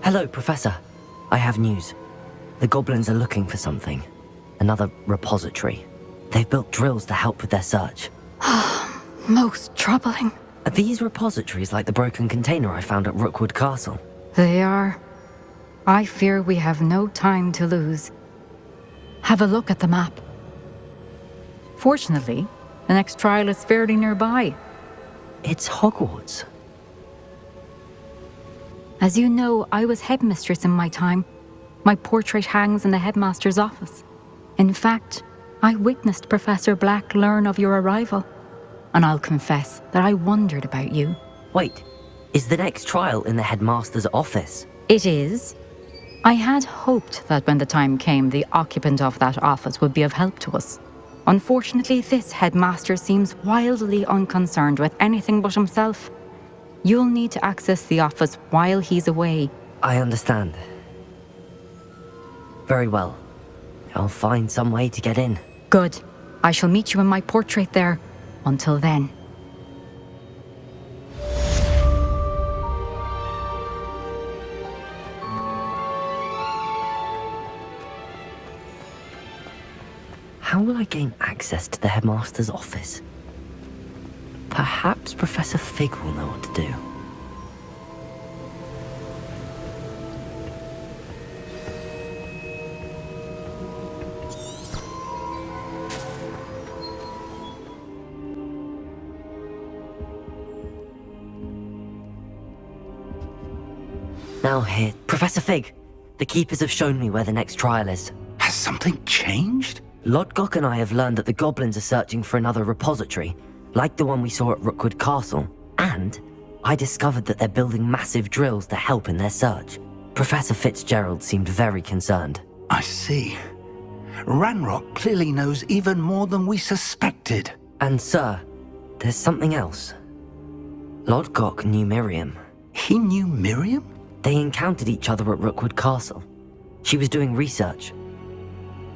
Hello, Professor. I have news. The goblins are looking for something. Another repository. They've built drills to help with their search. Most troubling. Are these repositories like the broken container I found at Rookwood Castle? They are. I fear we have no time to lose. Have a look at the map. Fortunately, the next trial is fairly nearby. It's Hogwarts. As you know, I was headmistress in my time. My portrait hangs in the headmaster's office. In fact, I witnessed Professor Black learn of your arrival. And I'll confess that I wondered about you. Wait, is the next trial in the headmaster's office? It is. I had hoped that when the time came, the occupant of that office would be of help to us. Unfortunately, this headmaster seems wildly unconcerned with anything but himself. You'll need to access the office while he's away. I understand. Very well. I'll find some way to get in. Good. I shall meet you in my portrait there. Until then. How will I gain access to the headmaster's office? Perhaps Professor Fig will know what to do. Now here, Professor Fig. The keepers have shown me where the next trial is. Has something changed? Lodgok and I have learned that the goblins are searching for another repository, like the one we saw at Rookwood Castle. And I discovered that they're building massive drills to help in their search. Professor Fitzgerald seemed very concerned. I see. Ranrock clearly knows even more than we suspected. And sir, there's something else. Lodgok knew Miriam. He knew Miriam? They encountered each other at Rookwood Castle. She was doing research.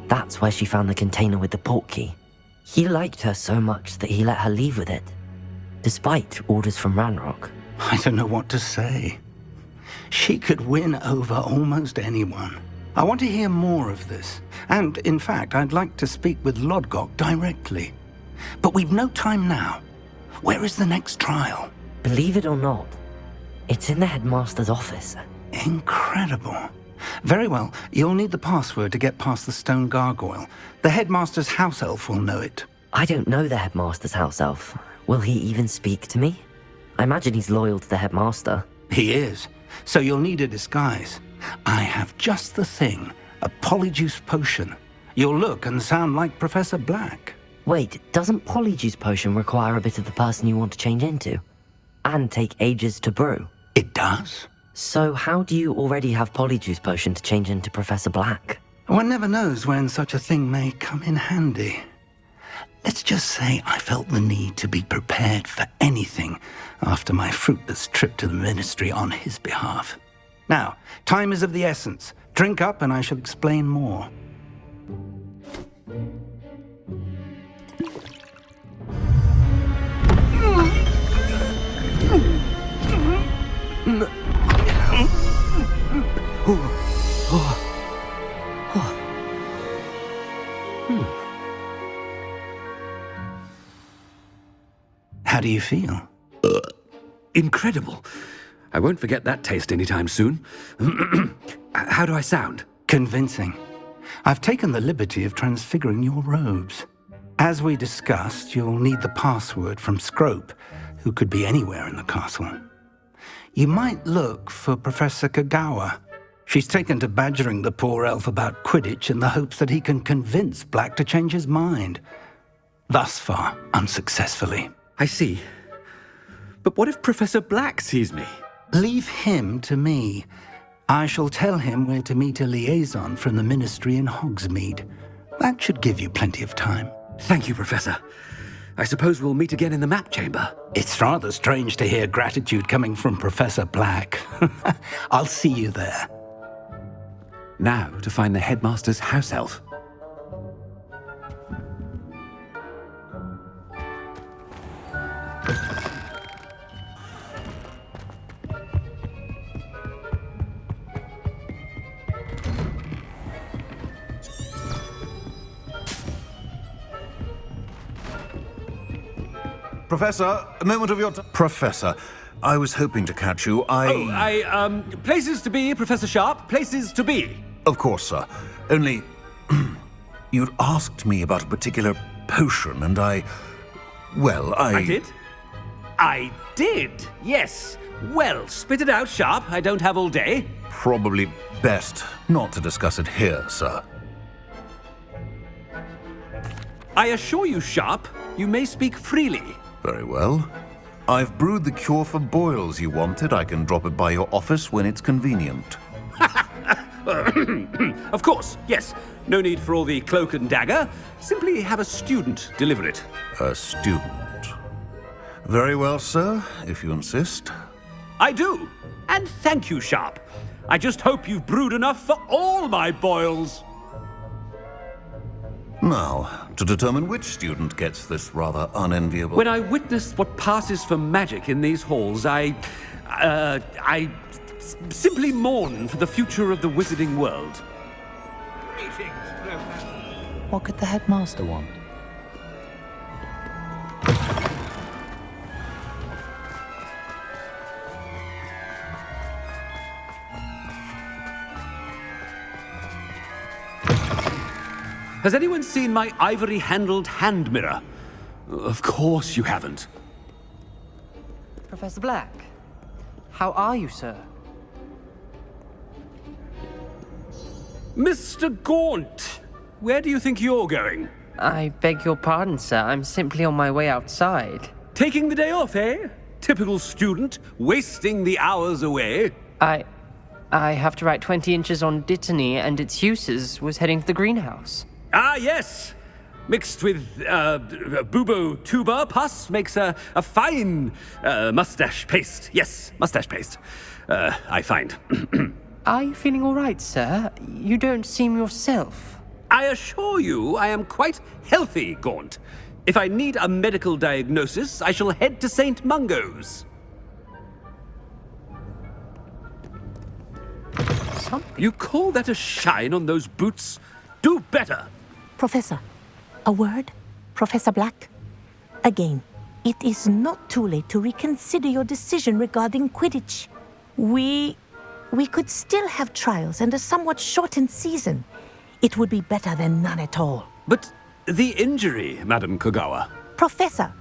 That's where she found the container with the portkey. He liked her so much that he let her leave with it, despite orders from Ranrock. I don't know what to say. She could win over almost anyone. I want to hear more of this. And, in fact, I'd like to speak with Lodgok directly. But we've no time now. Where is the next trial? Believe it or not, it's in the headmaster's office. Incredible. Very well, you'll need the password to get past the stone gargoyle. The headmaster's house elf will know it. I don't know the headmaster's house elf. Will he even speak to me? I imagine he's loyal to the headmaster. He is, so you'll need a disguise. I have just the thing, a polyjuice potion. You'll look and sound like Professor Black. Wait, doesn't Polyjuice Potion require a bit of the person you want to change into? And take ages to brew? It does? So how do you already have Polyjuice Potion to change into Professor Black? One never knows when such a thing may come in handy. Let's just say I felt the need to be prepared for anything after my fruitless trip to the ministry on his behalf. Now, time is of the essence. Drink up and I shall explain more. How do you feel? Incredible. I won't forget that taste anytime soon. How do I sound? Convincing. I've taken the liberty of transfiguring your robes. As we discussed, you'll need the password from Scrope, who could be anywhere in the castle. You might look for Professor Kagawa. She's taken to badgering the poor elf about Quidditch in the hopes that he can convince Black to change his mind. Thus far, unsuccessfully. I see. But what if Professor Black sees me? Leave him to me. I shall tell him where to meet a liaison from the ministry in Hogsmeade. That should give you plenty of time. Thank you, Professor. I suppose we'll meet again in the map chamber. It's rather strange to hear gratitude coming from Professor Black. I'll see you there. Now to find the headmaster's house elf. Professor, a moment of your time. Professor, I was hoping to catch you. Places to be, Professor Sharp, places to be. Of course, sir. Only, you'd asked me about a particular potion, and I did? I did, yes. Well, spit it out, Sharp. I don't have all day. Probably best not to discuss it here, sir. I assure you, Sharp, you may speak freely. Very well. I've brewed the cure for boils you wanted. I can drop it by your office when it's convenient. Of course, yes. No need for all the cloak and dagger. Simply have a student deliver it. A student. Very well, sir, if you insist. I do. And thank you, Sharp. I just hope you've brewed enough for all my boils. Now, to determine which student gets this rather unenviable... When I witness what passes for magic in these halls, I simply mourn for the future of the wizarding world. What could the headmaster want? Has anyone seen my ivory-handled hand mirror? Of course you haven't. Professor Black, how are you, sir? Mr. Gaunt, where do you think you're going? I beg your pardon, sir. I'm simply on my way outside. Taking the day off, eh? Typical student, wasting the hours away. I have to write 20 inches on Dittany and its uses. Was heading to the greenhouse. Ah, yes. Mixed with bubo tuber pus makes a fine mustache paste. Yes, mustache paste. I find. Are you feeling all right, sir? You don't seem yourself. I assure you I am quite healthy, Gaunt. If I need a medical diagnosis, I shall head to St. Mungo's. You call that a shine on those boots? Do better. Professor, a word? Professor Black? Again, it is not too late to reconsider your decision regarding Quidditch. We could still have trials and a somewhat shortened season. It would be better than none at all. But the injury, Madam Kogawa. Professor,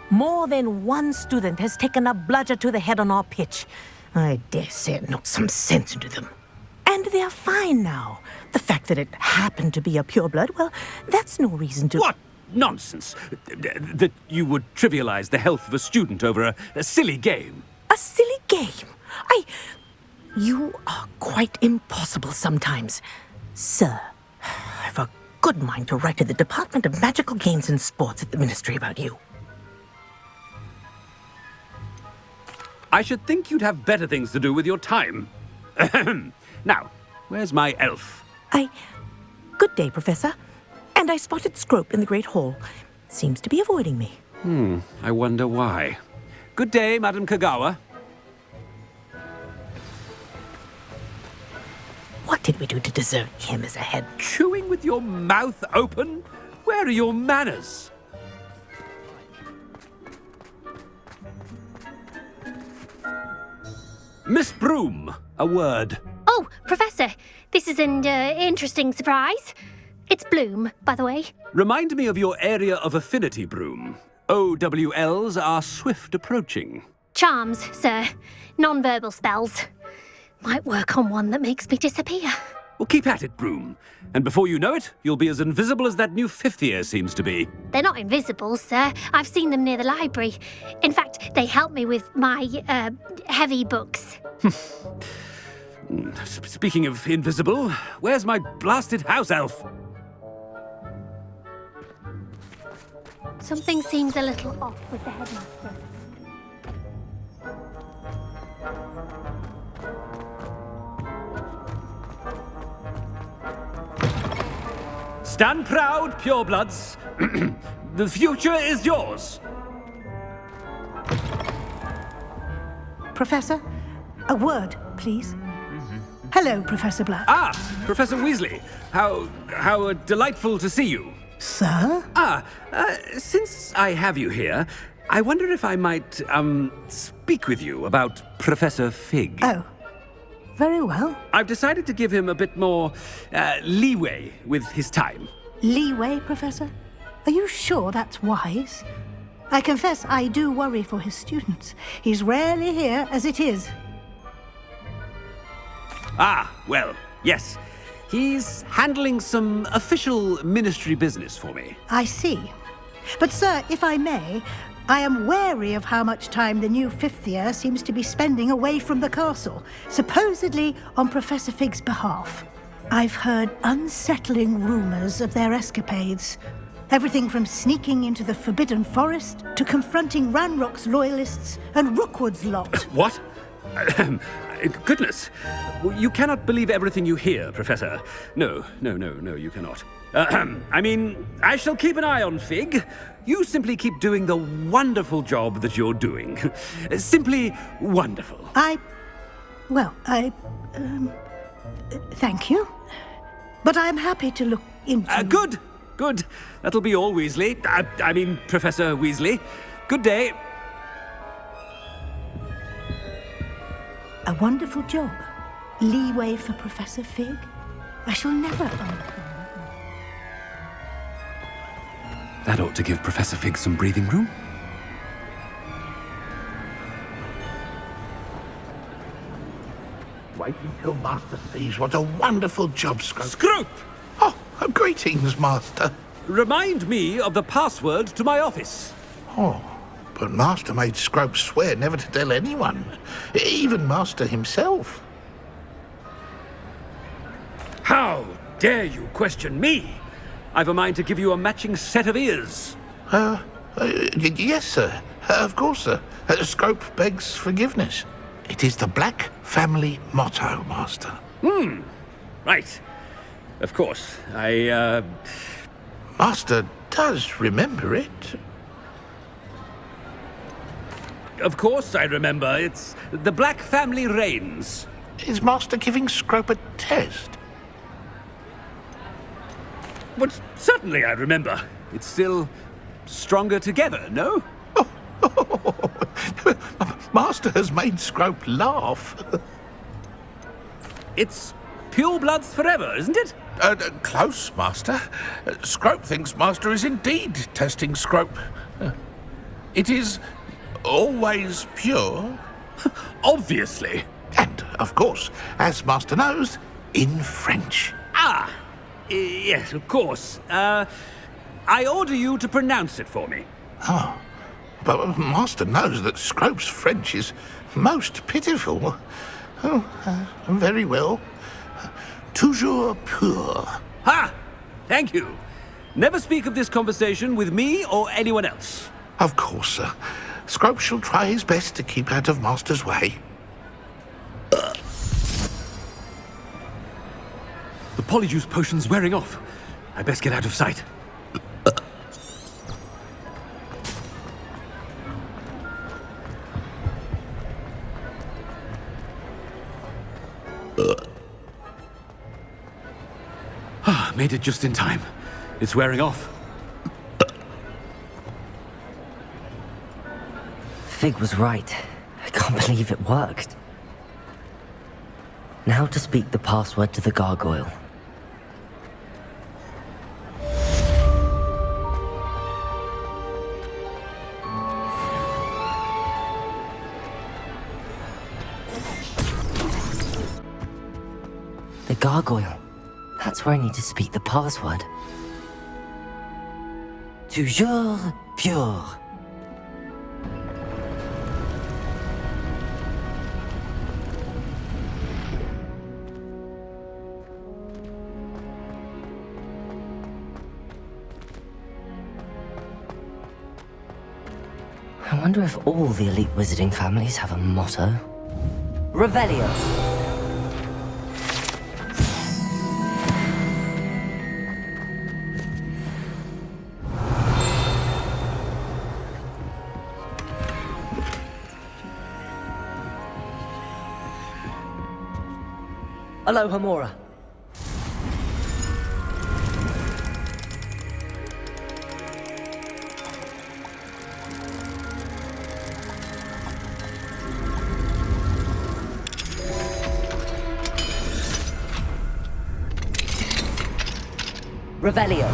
more than one student has taken a bludger to the head on our pitch. I dare say it knocked some sense into them. And they're fine now. The fact that it happened to be a pureblood, well, that's no reason to... What nonsense! That you would trivialize the health of a student over a silly game. A silly game? You are quite impossible sometimes. Sir, I've a good mind to write to the Department of Magical Games and Sports at the Ministry about you. I should think you'd have better things to do with your time. Now, where's my elf? Good day, Professor. And I spotted Scrope in the Great Hall. Seems to be avoiding me. I wonder why. Good day, Madam Kogawa. What did we do to deserve him as a head? Chewing with your mouth open? Where are your manners? Miss Broom, a word. Oh, Professor, this is an interesting surprise. It's Bloom, by the way. Remind me of your area of affinity, Broom. OWLs are swift approaching. Charms, sir. Non-verbal spells. Might work on one that makes me disappear. Well, keep at it, Broom. And before you know it, you'll be as invisible as that new fifth year seems to be. They're not invisible, sir. I've seen them near the library. In fact, they help me with my, heavy books. Speaking of invisible, where's my blasted house elf? Something seems a little off with the headmaster. Stand proud, purebloods. The future is yours. Professor, a word, please. Hello, Professor Black. Ah, Professor Weasley. How delightful to see you. Sir? Since I have you here, I wonder if I might, speak with you about Professor Fig. Oh, very well. I've decided to give him a bit more, leeway with his time. Leeway, Professor? Are you sure that's wise? I confess I do worry for his students. He's rarely here as it is. Ah, well, yes. He's handling some official ministry business for me. I see. But, sir, if I may, I am wary of how much time the new fifth year seems to be spending away from the castle, supposedly on Professor Fig's behalf. I've heard unsettling rumors of their escapades. Everything from sneaking into the Forbidden Forest to confronting Ranrock's loyalists and Rookwood's lot. What? Goodness. You cannot believe everything you hear, Professor. No, you cannot. I mean, I shall keep an eye on Fig. You simply keep doing the wonderful job that you're doing. Simply wonderful. Thank you. But I'm happy to look into... Good. That'll be all, Weasley. I mean, Professor Weasley. Good day. A wonderful job. Leeway for Professor Fig. I shall never... That ought to give Professor Fig some breathing room. Wait until Master sees what a wonderful job, Scrope. Scrope! Oh, greetings, Master. Remind me of the password to my office. Oh, but Master made Scrope swear never to tell anyone, even Master himself. How dare you question me? I've a mind to give you a matching set of ears. Yes, sir. Of course, sir. Scrope begs forgiveness. It is the Black family motto, Master. Right. Of course. Master does remember it. Of course I remember. It's the Black family reigns. Is Master giving Scrope a test? But certainly I remember. It's still stronger together, no? Master has made Scrope laugh. It's pure bloods forever, isn't it? Close, Master. Scrope thinks Master is indeed testing Scrope. It is always pure. Obviously. And, of course, as Master knows, in French. Ah! Yes, of course. I order you to pronounce it for me. Oh, but Master knows that Scrope's French is most pitiful. Oh, very well. Toujours pur. Ha! Thank you. Never speak of this conversation with me or anyone else. Of course, sir. Scrope shall try his best to keep out of Master's way. The polyjuice potion's wearing off. I best get out of sight. Made it just in time. It's wearing off. Fig was right. I can't believe it worked. Now to speak the password to the gargoyle. The gargoyle. That's where I need to speak the password. Toujours pure. I wonder if all the elite wizarding families have a motto. Revelio. Aloha, Mora. Revelio.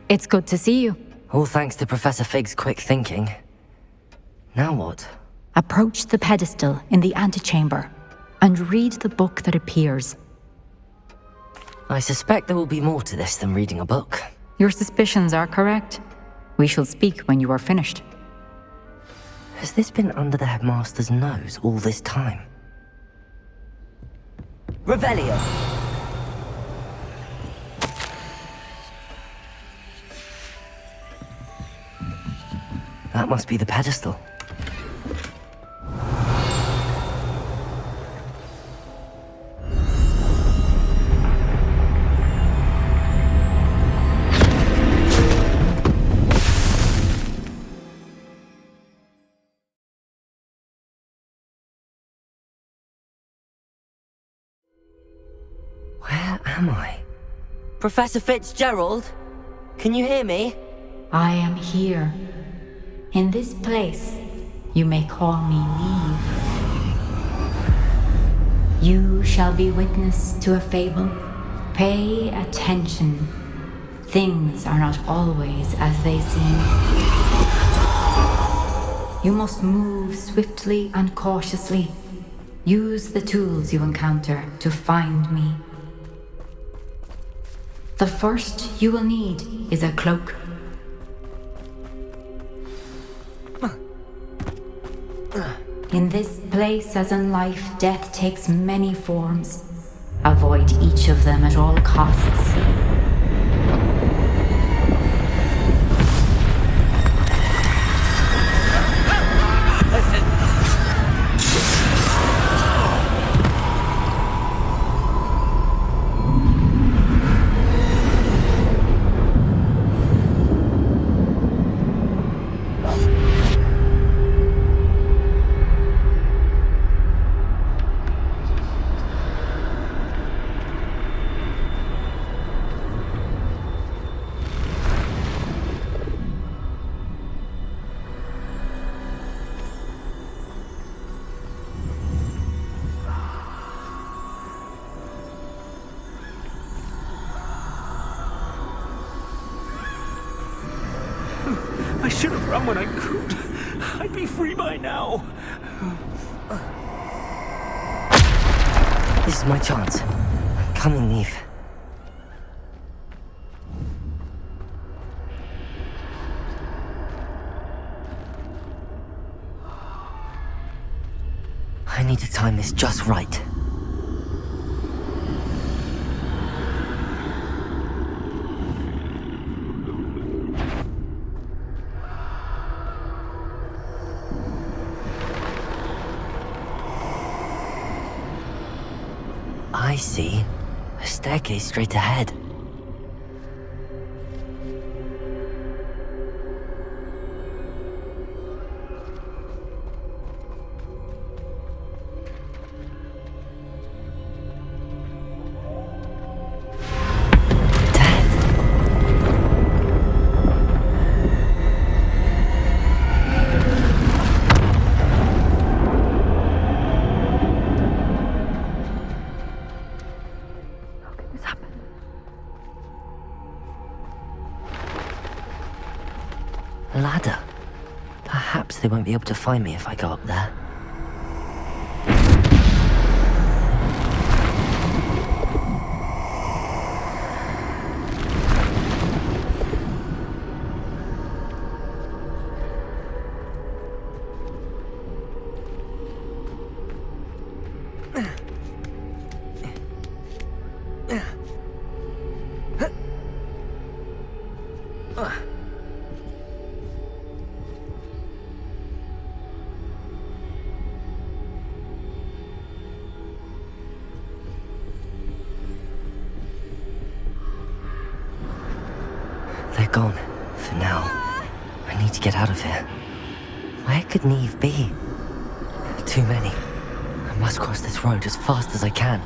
It's good to see you. All thanks to Professor Fig's quick thinking. Now what? Approach the pedestal in the antechamber and read the book that appears. I suspect there will be more to this than reading a book. Your suspicions are correct. We shall speak when you are finished. Has this been under the headmaster's nose all this time? Revelio! That must be the pedestal. Where am I? Professor Fitzgerald? Can you hear me? I am here. In this place, you may call me Neve. You shall be witness to a fable. Pay attention. Things are not always as they seem. You must move swiftly and cautiously. Use the tools you encounter to find me. The first you will need is a cloak. In this place, as in life, death takes many forms. Avoid each of them at all costs. I should have run when I could. I'd be free by now. This is my chance. I'm coming, Neve. I need to time this just right. I see. A staircase straight ahead. Ladder. Perhaps they won't be able to find me if I go up there. gone. For now. I need to get out of here. Where could Neve be? Too many. I must cross this road as fast as I can.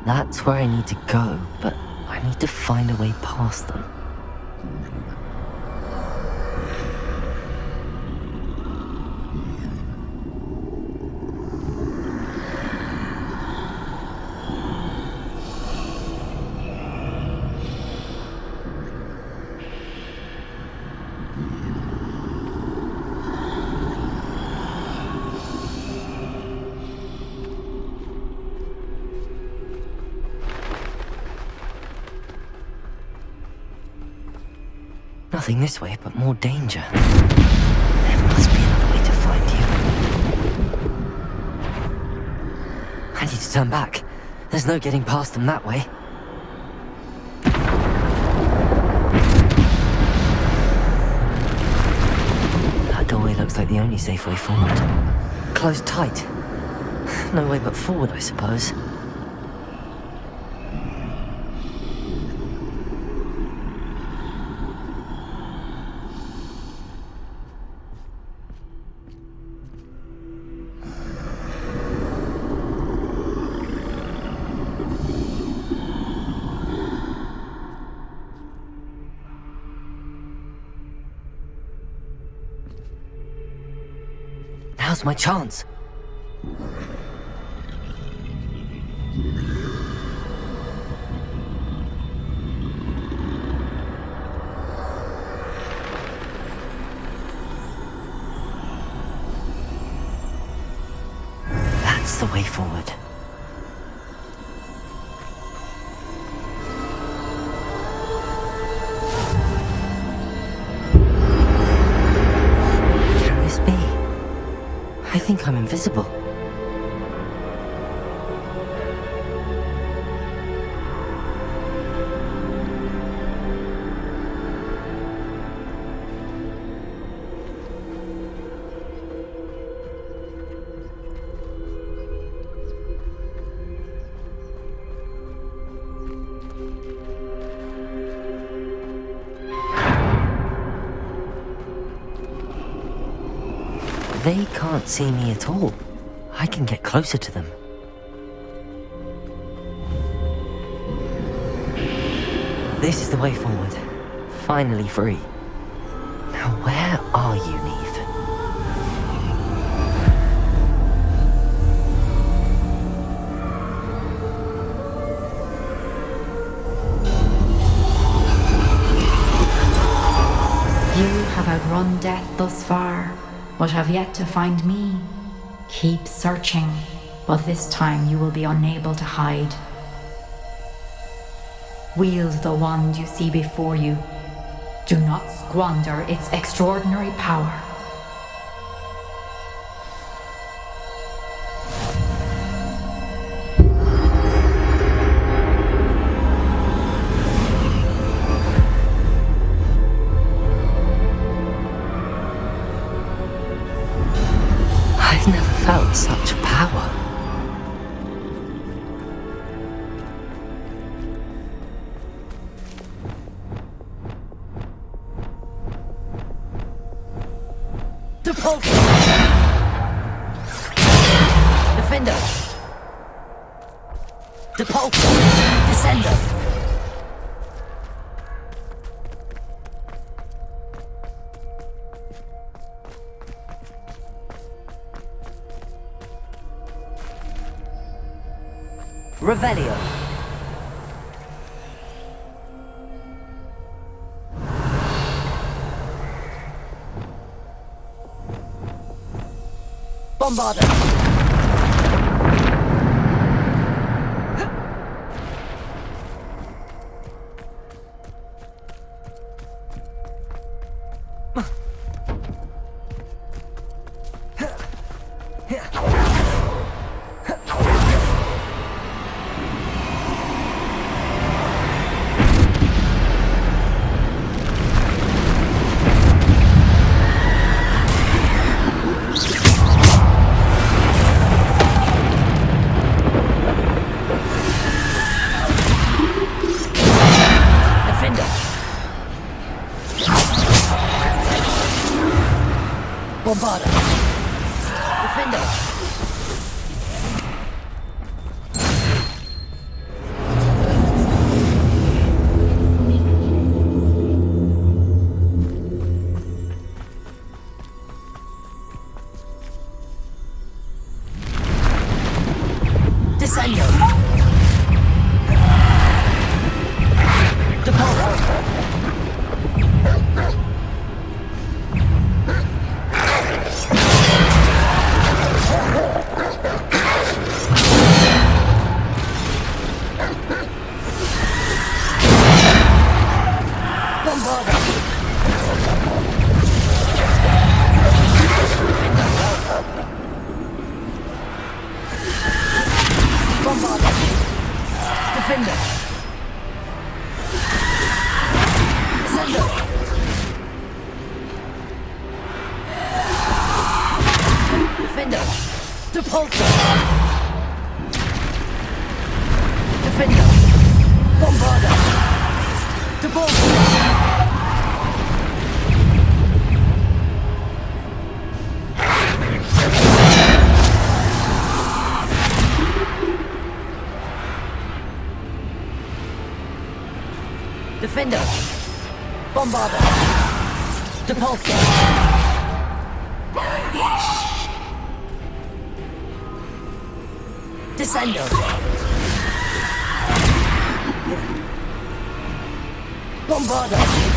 That's where I need to go, but I need to find a way past them. Nothing this way, but more danger. There must be another way to find you. I need to turn back. There's no getting past them that way. That doorway looks like the only safe way forward. Closed tight. No way but forward, I suppose. Now's my chance. That's the way forward. Can this be? I think I'm invisible. They can't see me at all. I can get closer to them. This is the way forward. Finally free. Now where are you, Neve? You have outrun death thus far, but have yet to find me. Keep searching, but this time you will be unable to hide. Wield the wand you see before you. Do not squander its extraordinary power. I've never felt such power. Depulse! Defender! Depulse! Descender! Revelio. Bombarder. Defender! Descender! Depulsor! Defender! Bombarder! Depulsor! Descender! Bombarder!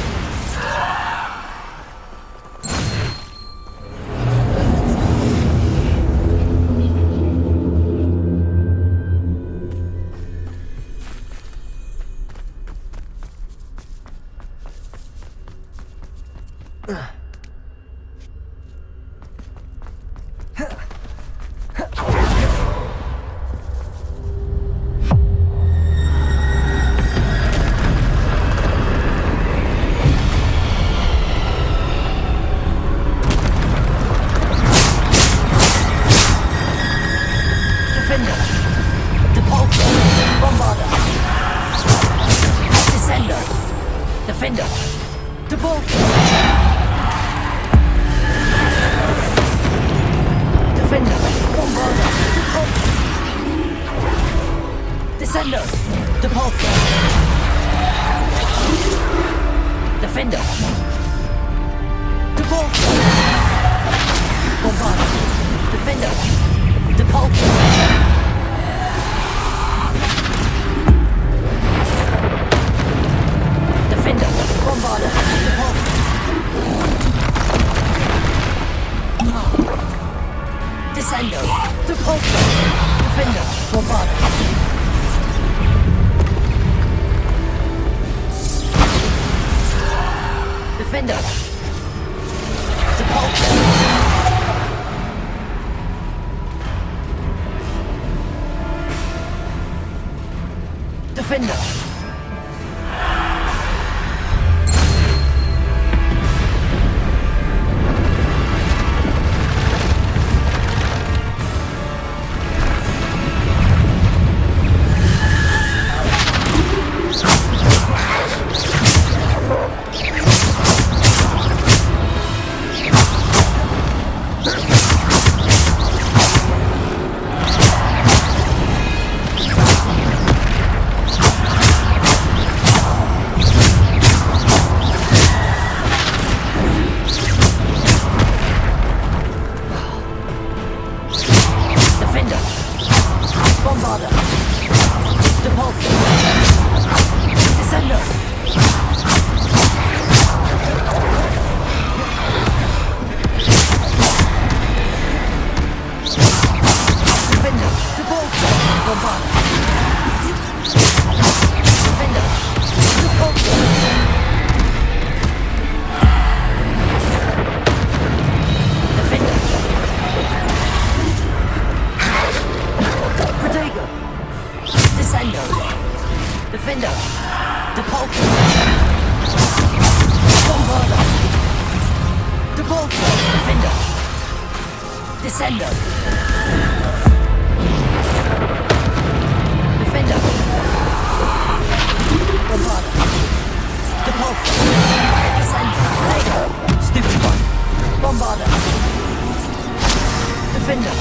Defender!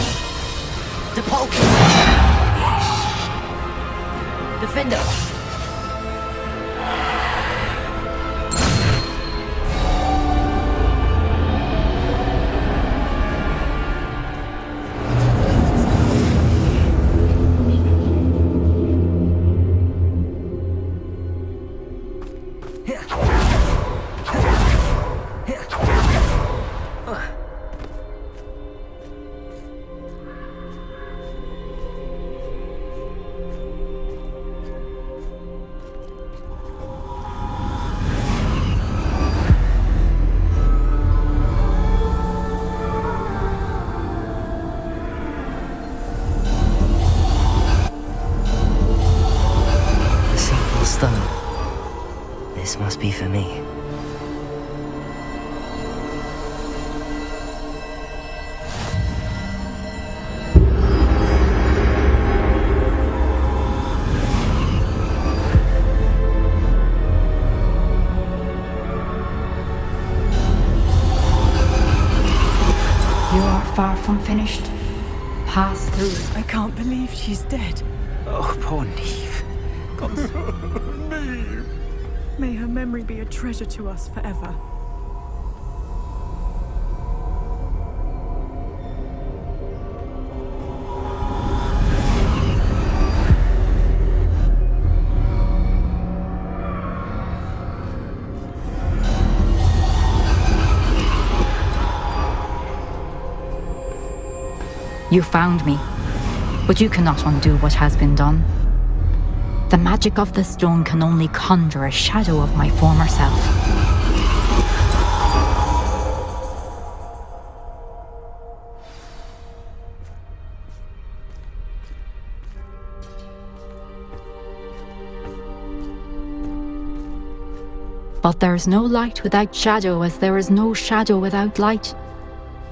Depulse! Defender! Stone. This must be for me. You are far from finished. Pass through. I can't believe she's dead. Oh, poor Neve. May her memory be a treasure to us forever. You found me, but you cannot undo what has been done. The magic of the stone can only conjure a shadow of my former self. But there is no light without shadow, as there is no shadow without light.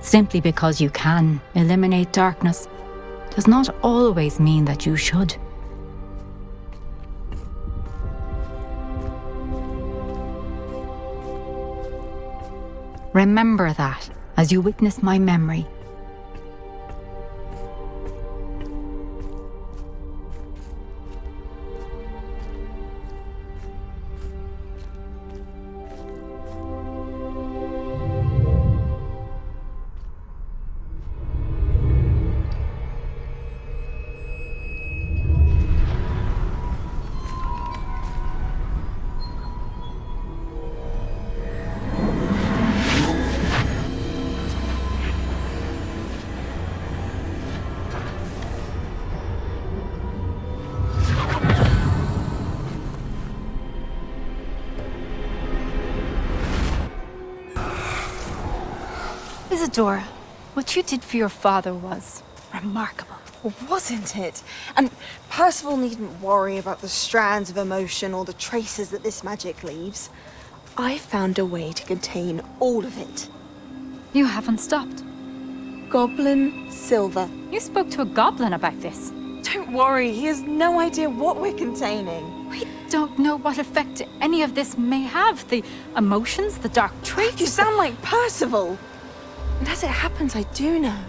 Simply because you can eliminate darkness does not always mean that you should. Remember that as you witness my memory. Isadora, what you did for your father was remarkable. Well, wasn't it? And Percival needn't worry about the strands of emotion or the traces that this magic leaves. I found a way to contain all of it. You haven't stopped. Goblin silver. You spoke to a goblin about this. Don't worry, he has no idea what we're containing. We don't know what effect any of this may have. The emotions, the dark traits. You sound like Percival. And as it happens, I do know.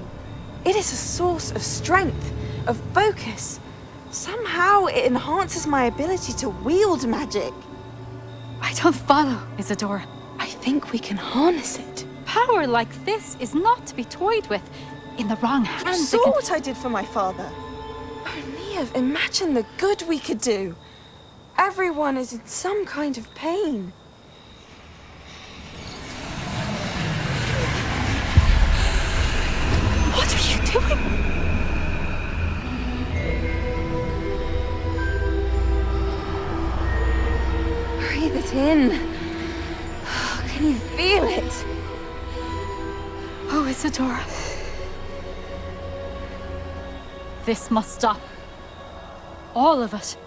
It is a source of strength, of focus. Somehow it enhances my ability to wield magic. I don't follow, Isadora. I think we can harness it. Power like this is not to be toyed with. In the wrong hands, You saw what I did for my father. Oh, Neve, imagine the good we could do. Everyone is in some kind of pain. What are you doing? Breathe it in. Can you feel it? Oh, Isadora. This must stop. All of it.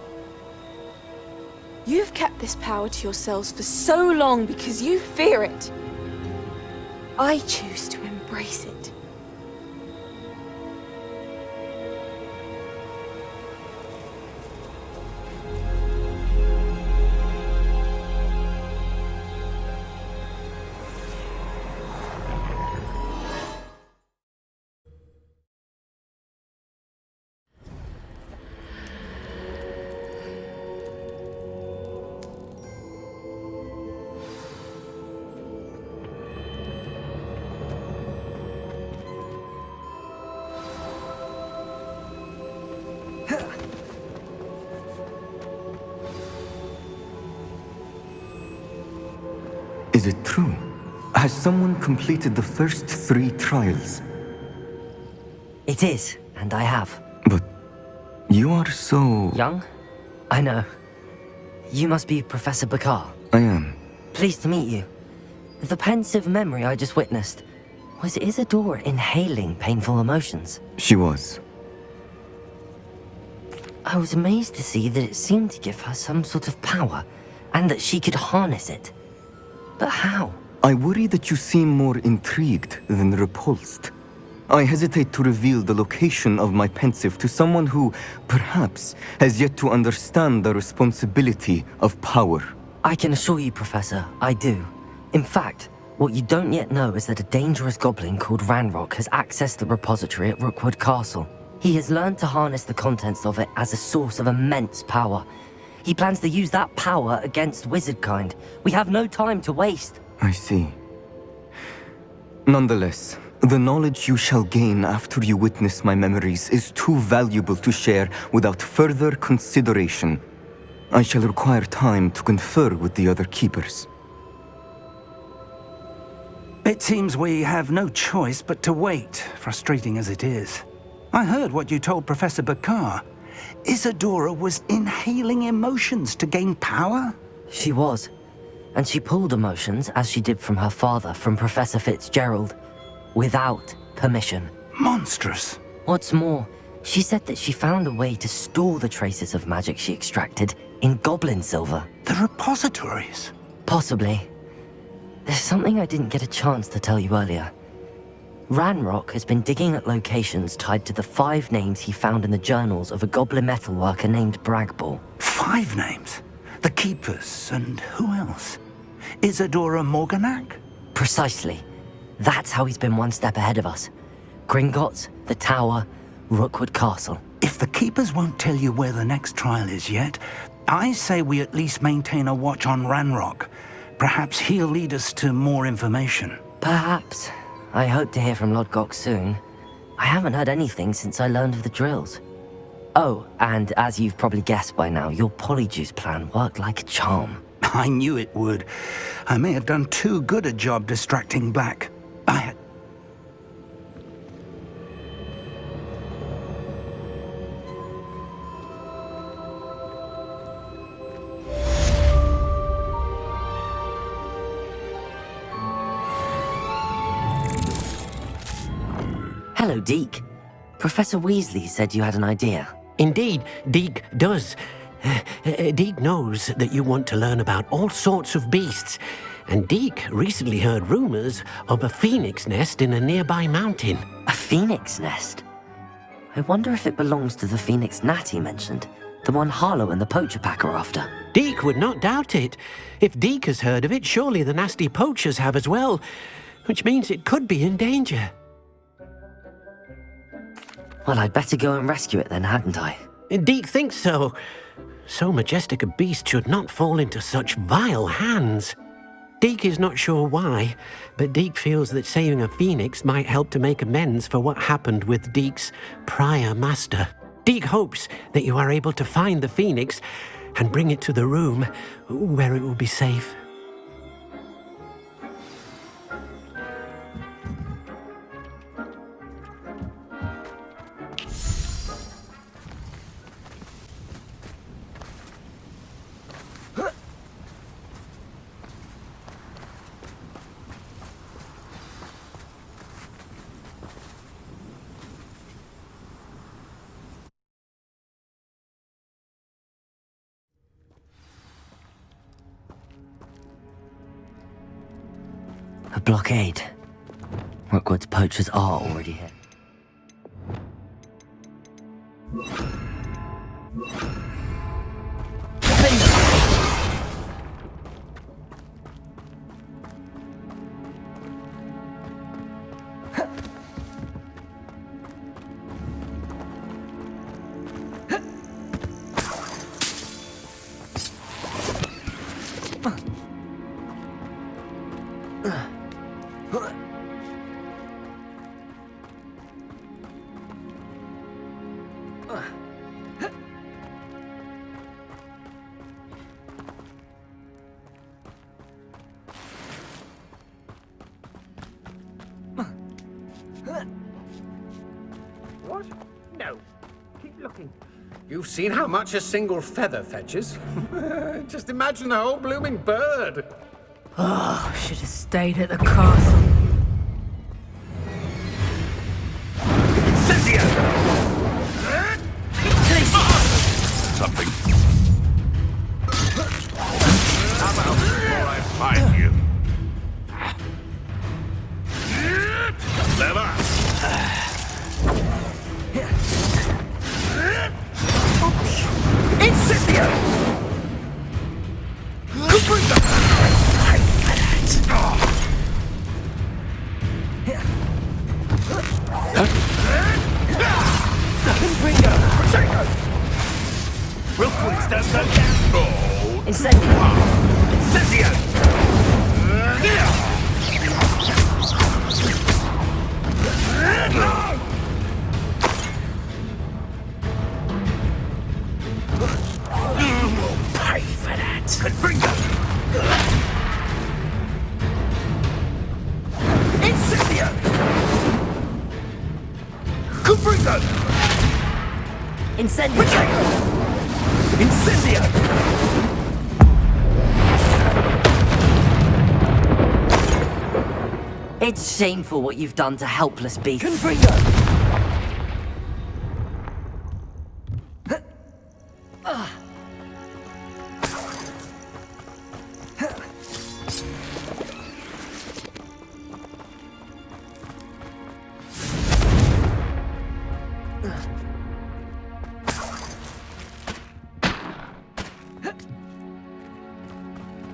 You've kept this power to yourselves for so long because you fear it. I choose to embrace it. Is it true? Has someone completed the first 3 trials? It is, and I have. But you are so... Young? I know. You must be Professor Bakar. I am. Pleased to meet you. The pensive memory I just witnessed, was Isadora inhaling painful emotions? She was. I was amazed to see that it seemed to give her some sort of power, and that she could harness it. But how? I worry that you seem more intrigued than repulsed. I hesitate to reveal the location of my pensive to someone who, perhaps, has yet to understand the responsibility of power. I can assure you, Professor, I do. In fact, what you don't yet know is that a dangerous goblin called Ranrock has accessed the repository at Rookwood Castle. He has learned to harness the contents of it as a source of immense power. He plans to use that power against wizardkind. We have no time to waste. I see. Nonetheless, the knowledge you shall gain after you witness my memories is too valuable to share without further consideration. I shall require time to confer with the other keepers. It seems we have no choice but to wait, frustrating as it is. I heard what you told Professor Bakar. Isadora was inhaling emotions to gain power? She was. And she pulled emotions, as she did from her father, from Professor Fitzgerald, without permission. Monstrous. What's more, she said that she found a way to store the traces of magic she extracted in goblin silver. The repositories? Possibly. There's something I didn't get a chance to tell you earlier. Ranrock has been digging at locations tied to the 5 names he found in the journals of a goblin metalworker named Bragball. 5 names? The Keepers, and who else? Isadora Morganac? Precisely. That's how he's been one step ahead of us. Gringotts, the Tower, Rookwood Castle. If the Keepers won't tell you where the next trial is yet, I say we at least maintain a watch on Ranrock. Perhaps he'll lead us to more information. Perhaps. I hope to hear from Lodgok soon. I haven't heard anything since I learned of the drills. Oh, and as you've probably guessed by now, your polyjuice plan worked like a charm. I knew it would. I may have done too good a job distracting Black. Hello, Deke. Professor Weasley said you had an idea. Indeed, Deke does. Deke knows that you want to learn about all sorts of beasts, and Deke recently heard rumors of a phoenix nest in a nearby mountain. A phoenix nest? I wonder if it belongs to the phoenix gnat he mentioned, the one Harlow and the poacher pack are after. Deke would not doubt it. If Deke has heard of it, surely the nasty poachers have as well, which means it could be in danger. Well, I'd better go and rescue it then, hadn't I? Deke thinks so. So majestic a beast should not fall into such vile hands. Deke is not sure why, but Deke feels that saving a phoenix might help to make amends for what happened with Deke's prior master. Deke hopes that you are able to find the phoenix and bring it to the room where it will be safe. A blockade. Rookwood's poachers are already here. What? No. Keep looking. You've seen how much a single feather fetches. Just imagine the whole blooming bird. Oh, should have stayed at the castle. Something. Come out before I find you. Clever. Incendio! Confringo! Confringo! Rookwood does go down. Incendio! Incendio! You will pay for that. Confringo! Incendio! Confringo! Incendio! Incendio! It's shameful what you've done to helpless beasts. Confringo!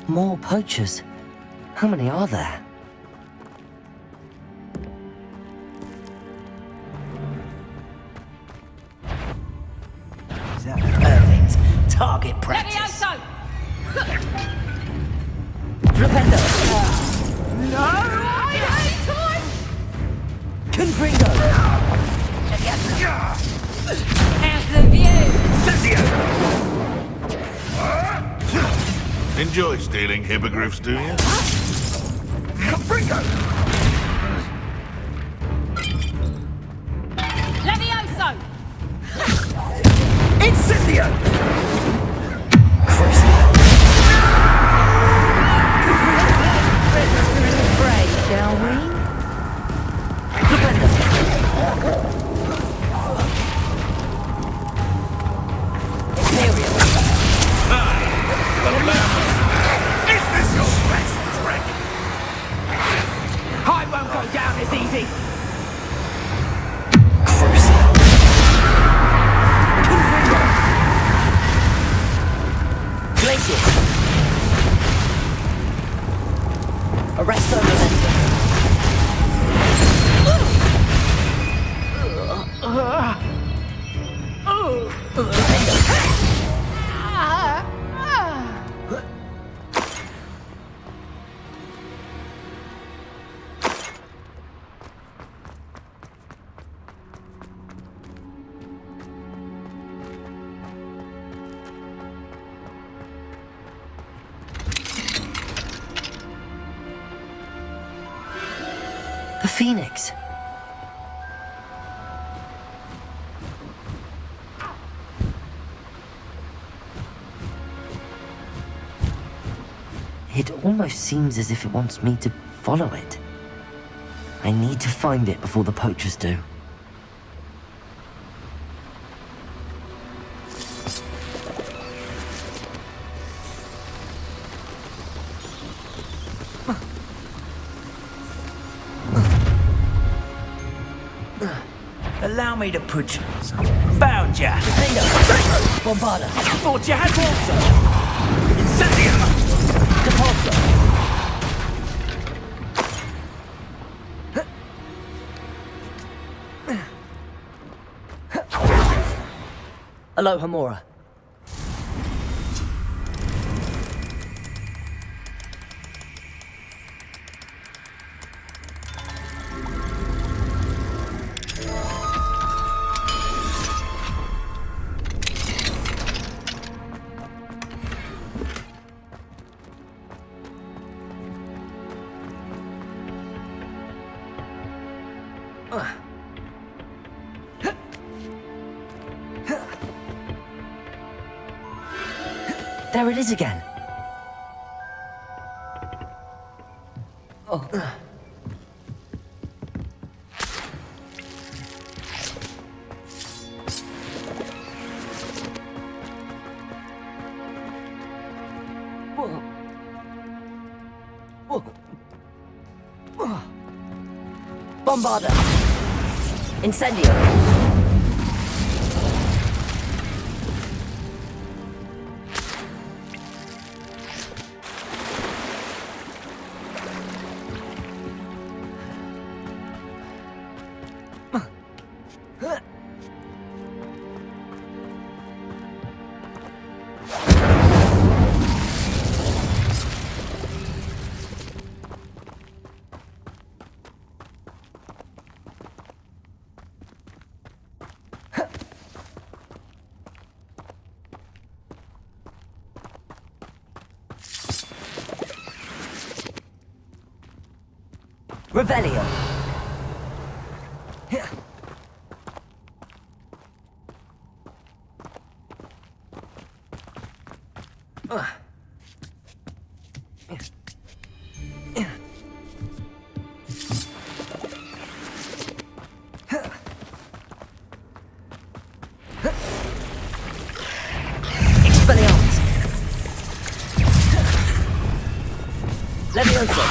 More poachers? How many are there? Perfect. Target practice. Flipendo! No! I hate time! Confringo! How's the view? Enjoy stealing hippogriffs, do you? Confringo! Levioso! Incendio! Pray, shall we? Is this your best trick? I won't go down as easy. Glacius! Arresto momentum. The Phoenix. It almost seems as if it wants me to follow it. I need to find it before the poachers do. Allow me to put you. Found ya. Bombarda. Thought you had also. Incendio. Depulso. Aloha Mora. There it is again. Oh. Bombarder! Incendio! Revelio. Expelliarmus. Leviosa.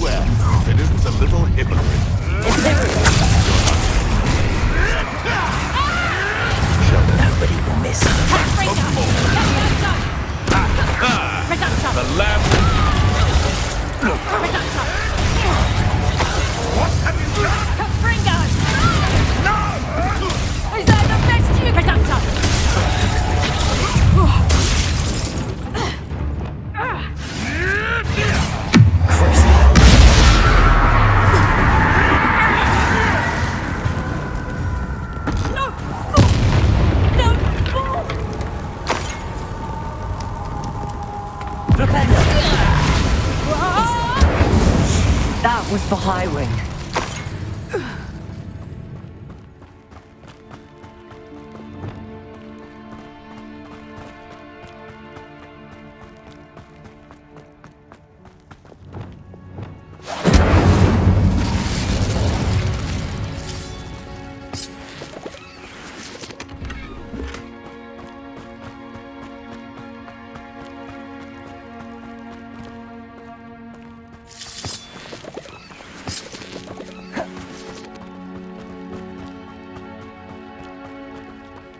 Well, it isn't a little hypocrite. Nobody will miss. The lamb. What have you done? Capringo! No! Is that the best you can do? That was the high wing.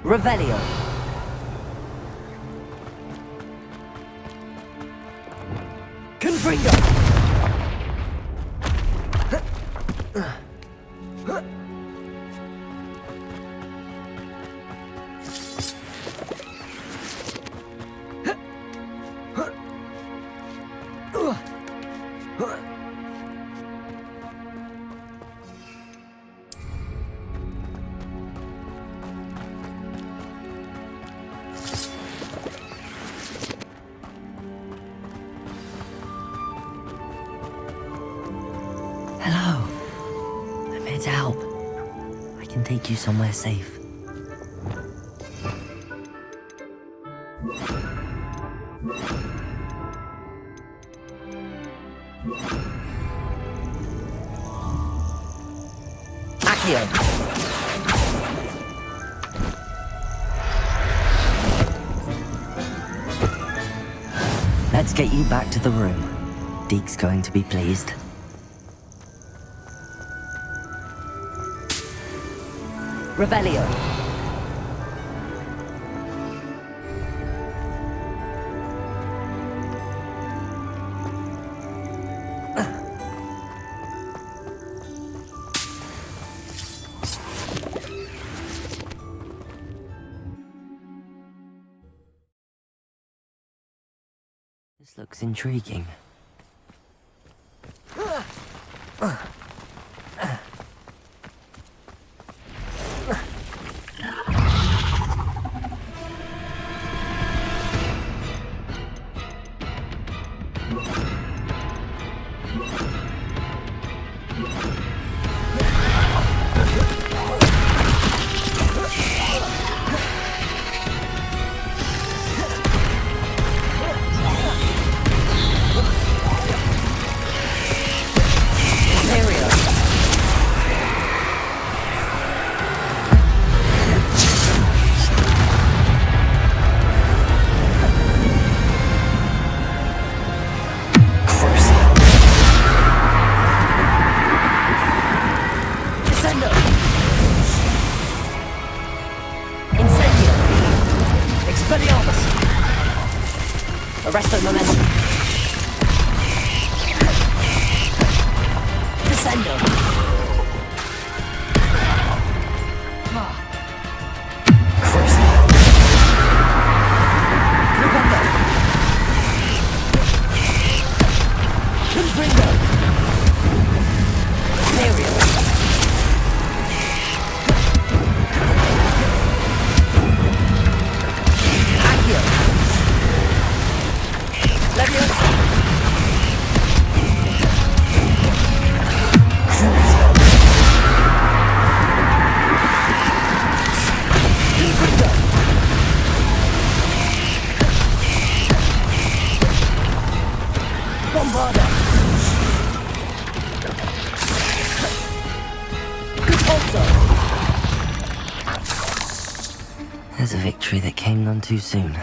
Revelio. Confringo. help, I can take you somewhere safe. Accio! Let's get you back to the room. Deke's going to be pleased. Revelio. This looks intriguing. Arresto momentum. Descendo. There's a victory that came none too soon.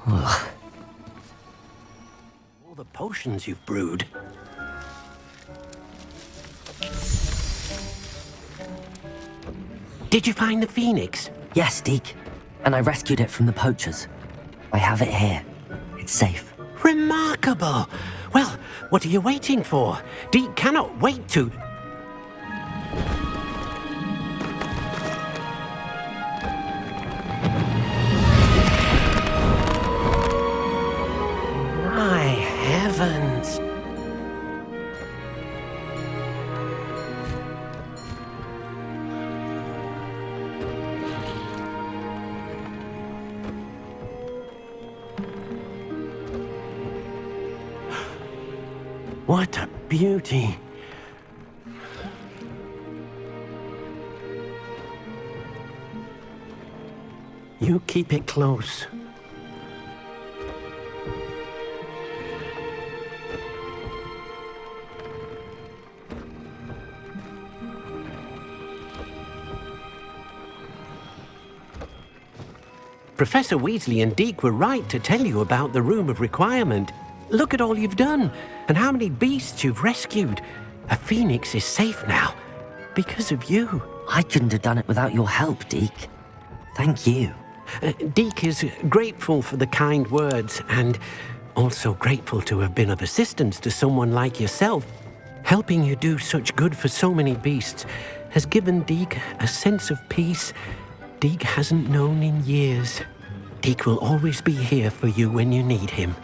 Ugh. All the potions you've brewed. Did you find the phoenix? Yes, Deke. And I rescued it from the poachers. I have it here. It's safe. Remarkable! Well, what are you waiting for? Deke cannot wait to... My heavens! What a beauty! You keep it close. Professor Weasley and Deke were right to tell you about the Room of Requirement. Look at all you've done, and how many beasts you've rescued. A phoenix is safe now, because of you. I couldn't have done it without your help, Deke. Thank you. Deke is grateful for the kind words, and also grateful to have been of assistance to someone like yourself. Helping you do such good for so many beasts has given Deke a sense of peace Deke hasn't known in years. Deke will always be here for you when you need him.